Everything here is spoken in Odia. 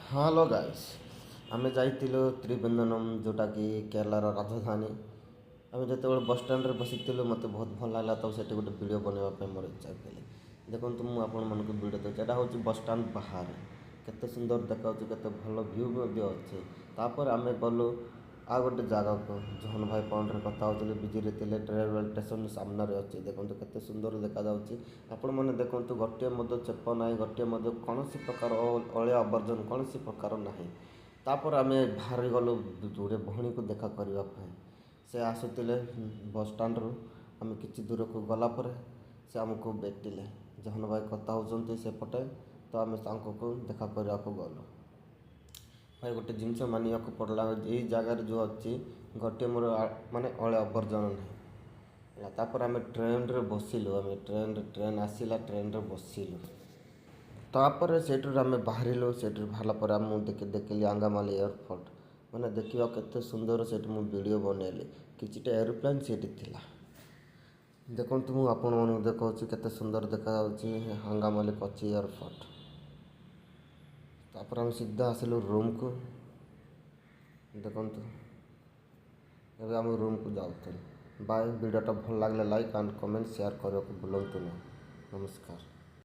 ହ୍ୟାଲୋ ଗାଇସ୍, ଆମେ ଯାଇଥିଲୁ ତ୍ରିବେନ୍ଦନମ୍ ଯେଉଁଟାକି କେରଳାର ରାଜଧାନୀ। ଆମେ ଯେତେବେଳେ ବସ୍ଷ୍ଟାଣ୍ଡରେ ବସିଥିଲୁ ମୋତେ ବହୁତ ଭଲ ଲାଗିଲା, ତ ସେଠି ଗୋଟେ ଭିଡ଼ିଓ ବନେଇବା ପାଇଁ ମୋର ଇଚ୍ଛା ଥିଲା। ଦେଖନ୍ତୁ ମୁଁ ଆପଣମାନଙ୍କୁ ଭିଡ଼ିଓ ଦେଉଛି। ଏଇଟା ହେଉଛି ବସ୍ଷ୍ଟାଣ୍ଡ ବାହାରେ, କେତେ ସୁନ୍ଦର ଦେଖାଯାଉଛି, କେତେ ଭଲ ଭ୍ୟୁ ମଧ୍ୟ ଅଛି। ତାପରେ ଆମେ ଗଲୁ ଆଉ ଗୋଟେ ଜାଗାକୁ। ଜହନ ଭାଇ ଫୋନ୍ରେ କଥା ହେଉଥିଲେ, ବିଜିରେ ଥିଲେ। ରେଲୱେ ଷ୍ଟେସନ ସାମ୍ନାରେ ଅଛି। ଦେଖନ୍ତୁ କେତେ ସୁନ୍ଦର ଦେଖାଯାଉଛି। ଆପଣମାନେ ଦେଖନ୍ତୁ, ଗୋଟିଏ ମଧ୍ୟ ଚେପ ନାହିଁ, ଗୋଟିଏ ମଧ୍ୟ କୌଣସି ପ୍ରକାର ଅଳିଆ ଆବର୍ଜନା କୌଣସି ପ୍ରକାର ନାହିଁ। ତାପରେ ଆମେ ବାହାରି ଗଲୁ ଗୋଟେ ଭଉଣୀକୁ ଦେଖା କରିବା ପାଇଁ। ସେ ଆସୁଥିଲେ ବସ୍ଷ୍ଟାଣ୍ଡରୁ। ଆମେ କିଛି ଦୂରକୁ ଗଲା ପରେ ସେ ଆମକୁ ଭେଟିଲେ। ଜହନ ଭାଇ କଥା ହେଉଛନ୍ତି ସେପଟେ, ତ ଆମେ ତାଙ୍କୁ ଦେଖା କରିବାକୁ ଗଲୁ। ଭାଇ ଗୋଟେ ଜିନିଷ ମାନିବାକୁ ପଡ଼ିଲା, ଏଇ ଜାଗାରେ ଯେଉଁ ଅଛି ଗୋଟିଏ ମୋର ମାନେ ଅଳିଆ ଆବର୍ଜନା ନାହିଁ ହେଲା। ତାପରେ ଆମେ ଟ୍ରେନରେ ବସିଲୁ। ଟ୍ରେନ୍ ଆସିଲା, ଟ୍ରେନରେ ବସିଲୁ। ତାପରେ ସେଇଠୁ ଆମେ ବାହାରିଲୁ। ସେଇଠୁ ବାହାରିଲା ପରେ ମୁଁ ଦେଖିଲି ଆଙ୍ଗାମାଲି ଏୟାରପୋର୍ଟ। ମାନେ ଦେଖିବାକୁ କେତେ ସୁନ୍ଦର, ସେଇଠି ମୁଁ ଭିଡ଼ିଓ ବନେଇଲି। କିଛିଟା ଏରୋପ୍ଲେନ୍ ସେଇଠି ଥିଲା। ଦେଖନ୍ତୁ ମୁଁ ଆପଣମାନଙ୍କୁ ଦେଖାଉଛି କେତେ ସୁନ୍ଦର ଦେଖାଯାଉଛି ଆଙ୍ଗାମାଲି କୋଚି ଏୟାରପୋର୍ଟ। ତାପରେ ଆମେ ସିଧା ଆସିଲୁ ରୁମ୍କୁ। ଦେଖନ୍ତୁ ଏବେ ଆମେ ରୁମ୍କୁ ଯାଉଥିଲୁ। ବାଏ। ଭିଡ଼ିଓଟା ଭଲ ଲାଗିଲେ ଲାଇକ୍ ଆଣ୍ଡ କମେଣ୍ଟ ସେୟାର କରିବାକୁ ଭୁଲନ୍ତୁ ନାହିଁ। ନମସ୍କାର।